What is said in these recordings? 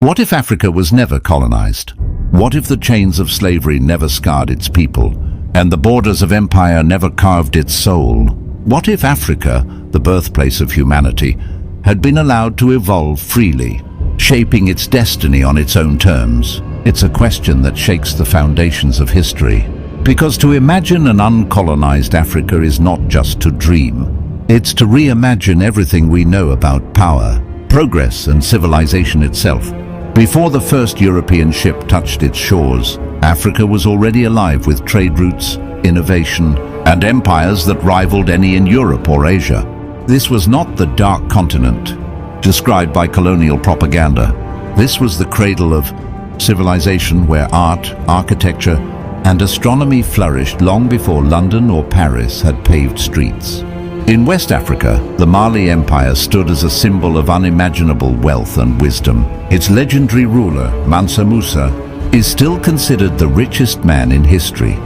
What if Africa was never colonized? What if the chains of slavery never scarred its people, and the borders of empire never carved its soul? What if Africa, the birthplace of humanity, had been allowed to evolve freely, shaping its destiny on its own terms? It's a question that shakes the foundations of history. Because to imagine an uncolonized Africa is not just to dream. It's to reimagine everything we know about power, progress, and civilization itself. Before the first European ship touched its shores, Africa was already alive with trade routes, innovation, and empires that rivaled any in Europe or Asia. This was not the dark continent described by colonial propaganda. This was the cradle of civilization where art, architecture, and astronomy flourished long before London or Paris had paved streets. In West Africa, the Mali Empire stood as a symbol of unimaginable wealth and wisdom. Its legendary ruler, Mansa Musa, is still considered the richest man in history,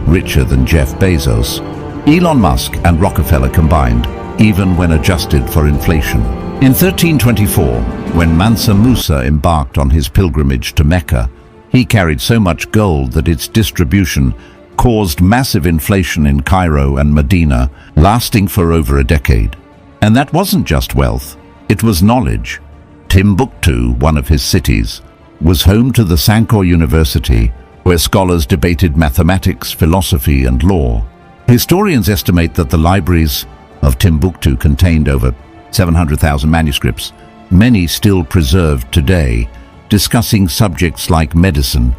richer than Jeff Bezos, Elon Musk, and Rockefeller combined, even when adjusted for inflation. In 1324, when Mansa Musa embarked on his pilgrimage to Mecca, he carried so much gold that its distribution caused massive inflation in Cairo and Medina, lasting for over a decade. And that wasn't just wealth, it was knowledge. Timbuktu, one of his cities, was home to the Sankore University, where scholars debated mathematics, philosophy, and law. Historians estimate that the libraries of Timbuktu contained over 700,000 manuscripts, many still preserved today, discussing subjects like medicine,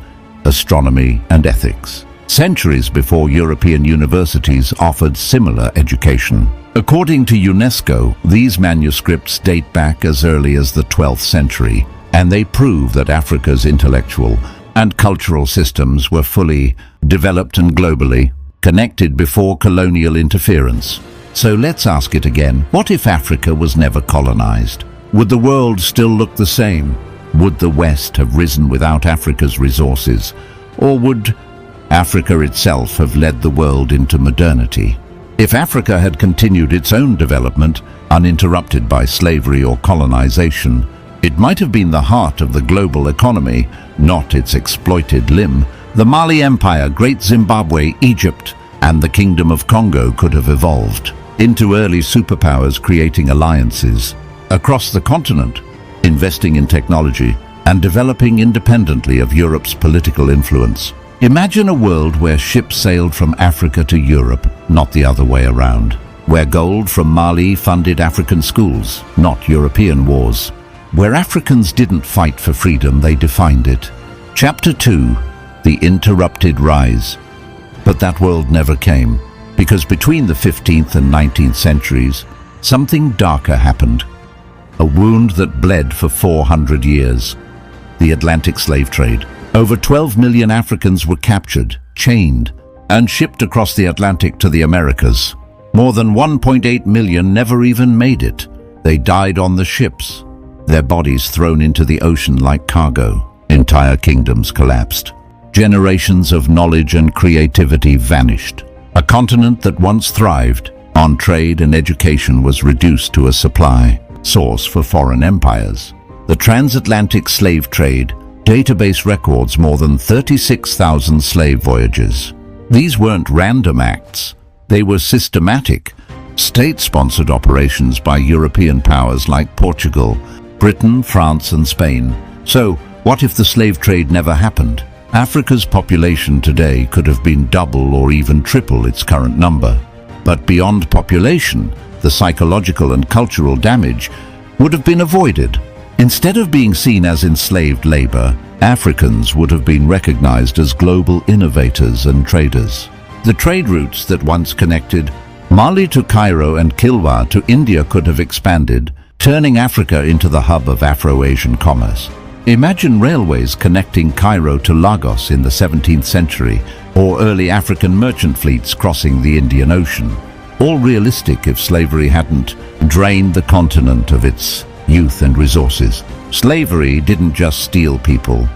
astronomy, and ethics. Centuries before European universities offered similar education. According to UNESCO, these manuscripts date back as early as the 12th century, and they prove that Africa's intellectual and cultural systems were fully developed and globally connected before colonial interference. So let's ask it again. What if Africa was never colonized? Would the world still look the same? Would the West have risen without Africa's resources? Or would Africa itself have led the world into modernity? If Africa had continued its own development, uninterrupted by slavery or colonization, it might have been the heart of the global economy, not its exploited limb. The Mali Empire, Great Zimbabwe, Egypt, and the Kingdom of Congo could have evolved into early superpowers, creating alliances across the continent, investing in technology, and developing independently of Europe's political influence. Imagine a world where ships sailed from Africa to Europe, not the other way around. Where gold from Mali funded African schools, not European wars. Where Africans didn't fight for freedom, they defined it. Chapter 2, The Interrupted Rise. But that world never came, because between the 15th and 19th centuries, something darker happened. A wound that bled for 400 years. The Atlantic slave trade. Over 12 million Africans were captured, chained, and shipped across the Atlantic to the Americas. More than 1.8 million never even made it. They died on the ships, their bodies thrown into the ocean like cargo. Entire kingdoms collapsed. Generations of knowledge and creativity vanished. A continent that once thrived on trade and education was reduced to a supply source for foreign empires. The transatlantic slave trade database records more than 36,000 slave voyages. These weren't random acts. They were systematic, state-sponsored operations by European powers like Portugal, Britain, France, and Spain. So, what if the slave trade never happened? Africa's population today could have been double or even triple its current number. But beyond population, the psychological and cultural damage would have been avoided. Instead of being seen as enslaved labor, Africans would have been recognized as global innovators and traders. The trade routes that once connected Mali to Cairo and Kilwa to India could have expanded, turning Africa into the hub of Afro-Asian commerce. Imagine railways connecting Cairo to Lagos in the 17th century, or early African merchant fleets crossing the Indian Ocean. All realistic if slavery hadn't drained the continent of its youth and resources. Slavery didn't just steal people,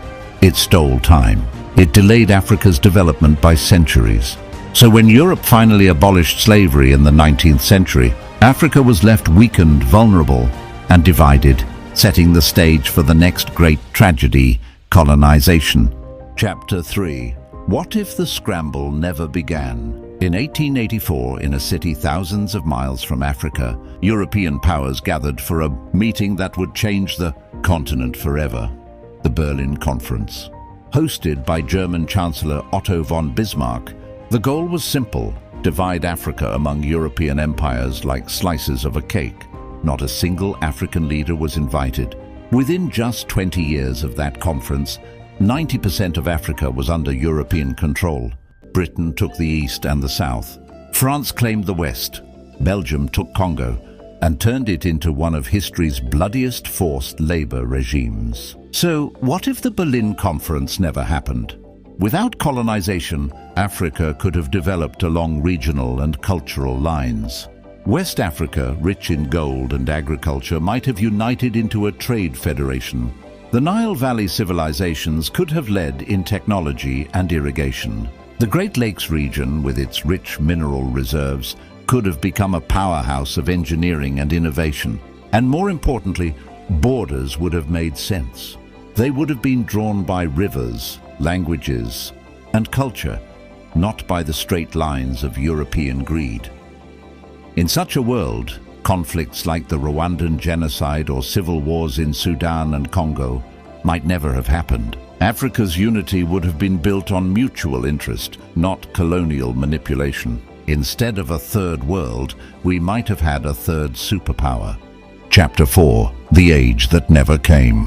it stole time. It delayed Africa's development by centuries. So when Europe finally abolished slavery in the 19th century, Africa was left weakened, vulnerable, and divided. setting the stage for the next great tragedy, colonization. Chapter 3. What if the scramble never began? In 1884, in a city thousands of miles from Africa, European powers gathered for a meeting that would change the continent forever, the Berlin Conference. Hosted by German Chancellor Otto von Bismarck, the goal was simple: divide Africa among European empires like slices of a cake. Not a single African leader was invited. Within just 20 years of that conference, 90% of Africa was under European control. Britain took the East and the South. France claimed the West. Belgium took Congo and turned it into one of history's bloodiest forced labor regimes. So, what if the Berlin Conference never happened? Without colonization, Africa could have developed along regional and cultural lines. West Africa, rich in gold and agriculture, might have united into a trade federation. The Nile Valley civilizations could have led in technology and irrigation. The Great Lakes region, with its rich mineral reserves, could have become a powerhouse of engineering and innovation. And more importantly, borders would have made sense. They would have been drawn by rivers, languages, and culture, not by the straight lines of European greed. In such a world, conflicts like the Rwandan genocide or civil wars in Sudan and Congo might never have happened. Africa's unity would have been built on mutual interest, not colonial manipulation. Instead of a third world, we might have had a third superpower. Chapter 4. The Age That Never Came.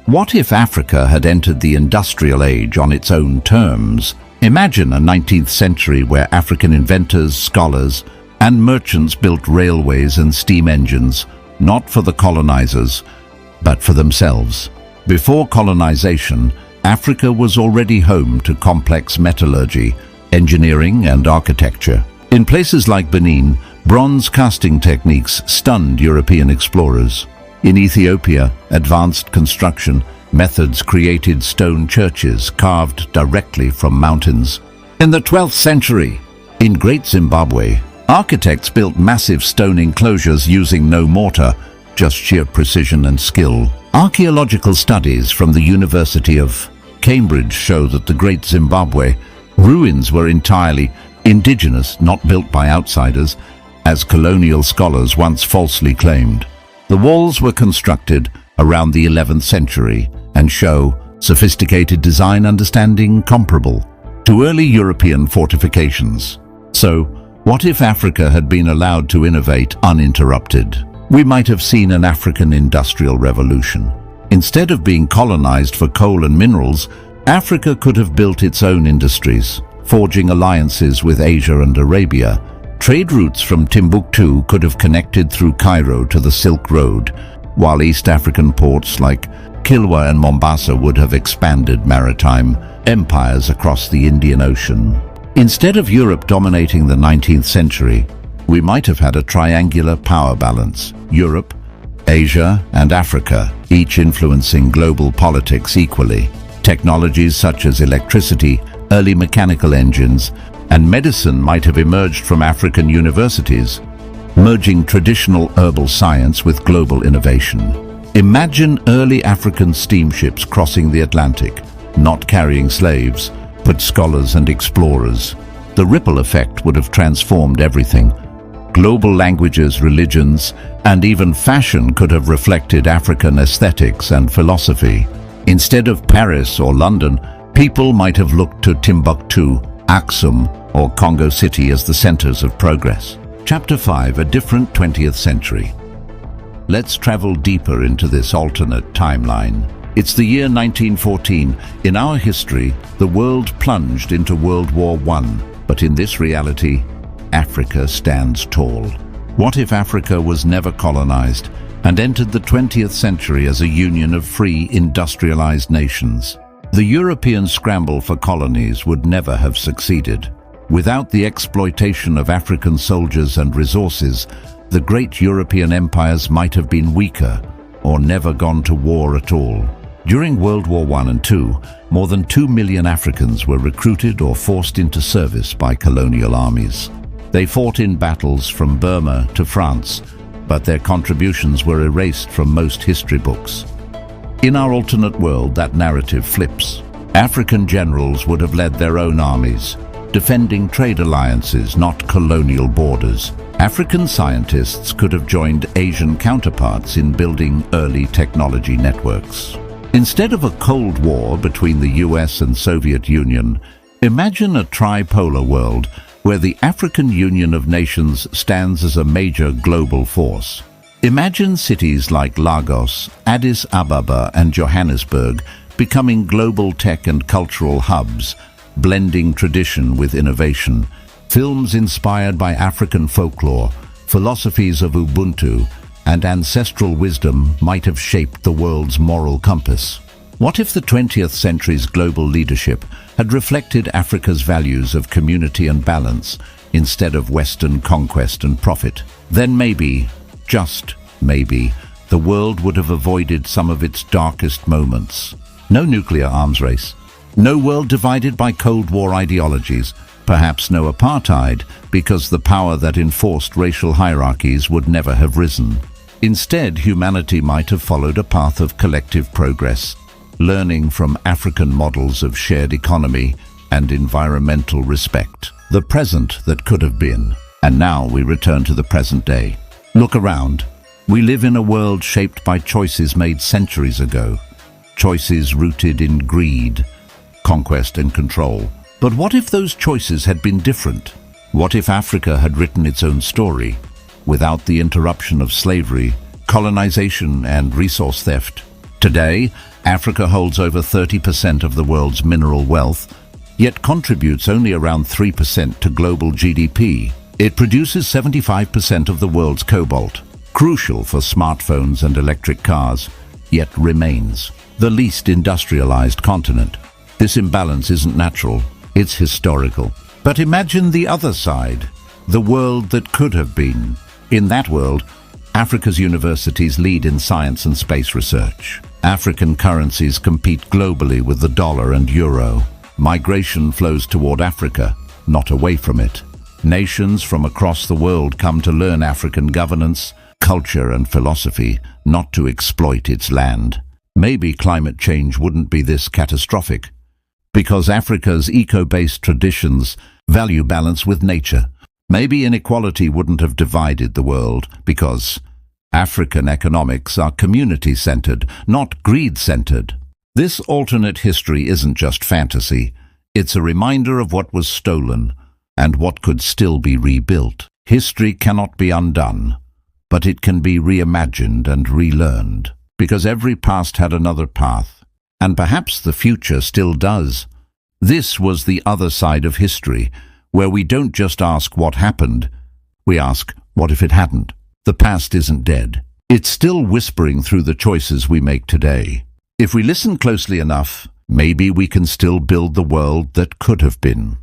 What if Africa had entered the industrial age on its own terms? Imagine a 19th century where African inventors, scholars, and merchants built railways and steam engines, not for the colonizers, but for themselves. Before colonization, Africa was already home to complex metallurgy, engineering, and architecture. In places like Benin, bronze casting techniques stunned European explorers. In Ethiopia, advanced construction methods created stone churches carved directly from mountains. In the 12th century, in Great Zimbabwe, architects built massive stone enclosures using no mortar, just sheer precision and skill. Archaeological studies from the University of Cambridge show that the Great Zimbabwe ruins were entirely indigenous, not built by outsiders, as colonial scholars once falsely claimed. The walls were constructed around the 11th century and show sophisticated design understanding comparable to early European fortifications. So, what if Africa had been allowed to innovate uninterrupted? We might have seen an African industrial revolution. Instead of being colonized for coal and minerals, Africa could have built its own industries, forging alliances with Asia and Arabia. Trade routes from Timbuktu could have connected through Cairo to the Silk Road, while East African ports like Kilwa and Mombasa would have expanded maritime empires across the Indian Ocean. Instead of Europe dominating the 19th century, we might have had a triangular power balance: Europe, Asia, and Africa, each influencing global politics equally. Technologies such as electricity, early mechanical engines, and medicine might have emerged from African universities, merging traditional herbal science with global innovation. Imagine early African steamships crossing the Atlantic, not carrying slaves, but scholars and explorers. The ripple effect would have transformed everything. Global languages, religions, and even fashion could have reflected African aesthetics and philosophy. Instead of Paris or London, people might have looked to Timbuktu, Aksum, or Congo City as the centers of progress. Chapter 5. A different 20th century. Let's travel deeper into this alternate timeline. It's the year 1914. In our history, the world plunged into World War I, but in this reality, Africa stands tall. What if Africa was never colonized and entered the 20th century as a union of free, industrialized nations? The European scramble for colonies would never have succeeded. Without the exploitation of African soldiers and resources, the great European empires might have been weaker or never gone to war at all. During World War I and II, more than 2 million Africans were recruited or forced into service by colonial armies. They fought in battles from Burma to France, but their contributions were erased from most history books. In our alternate world, that narrative flips. African generals would have led their own armies, defending trade alliances, not colonial borders. African scientists could have joined Asian counterparts in building early technology networks. Instead of a Cold War between the US and Soviet Union, imagine a tripolar world where the African Union of Nations stands as a major global force. Imagine cities like Lagos, Addis Ababa, and Johannesburg becoming global tech and cultural hubs, blending tradition with innovation. Films inspired by African folklore, philosophies of Ubuntu, and ancestral wisdom might have shaped the world's moral compass. What if the 20th century's global leadership had reflected Africa's values of community and balance instead of Western conquest and profit? Then maybe, just maybe, the world would have avoided some of its darkest moments. No nuclear arms race, no world divided by Cold War ideologies, perhaps no apartheid, because the power that enforced racial hierarchies would never have risen. Instead, humanity might have followed a path of collective progress, learning from African models of shared economy and environmental respect. The present that could have been. And now we return to the present day. Look around. We live in a world shaped by choices made centuries ago. Choices rooted in greed, conquest and control. But what if those choices had been different? What if Africa had written its own story, without the interruption of slavery, colonization and resource theft? Today, Africa holds over 30% of the world's mineral wealth, yet contributes only around 3% to global GDP. It produces 75% of the world's cobalt, crucial for smartphones and electric cars, yet remains the least industrialized continent. This imbalance isn't natural, it's historical. But imagine the other side, the world that could have been. In that world, Africa's universities lead in science and space research. African currencies compete globally with the dollar and euro. Migration flows toward Africa, not away from it. Nations from across the world come to learn African governance, culture and philosophy, not to exploit its land. Maybe climate change wouldn't be this catastrophic, because Africa's eco-based traditions value balance with nature. Maybe inequality wouldn't have divided the world, because African economics are community-centered, not greed-centered. This alternate history isn't just fantasy, it's a reminder of what was stolen and what could still be rebuilt. History cannot be undone, but it can be reimagined and relearned, because every past had another path, and perhaps the future still does. This was the other side of history, where we don't just ask what happened, we ask, what if it hadn't? The past isn't dead. It's still whispering through the choices we make today. If we listen closely enough, maybe we can still build the world that could have been.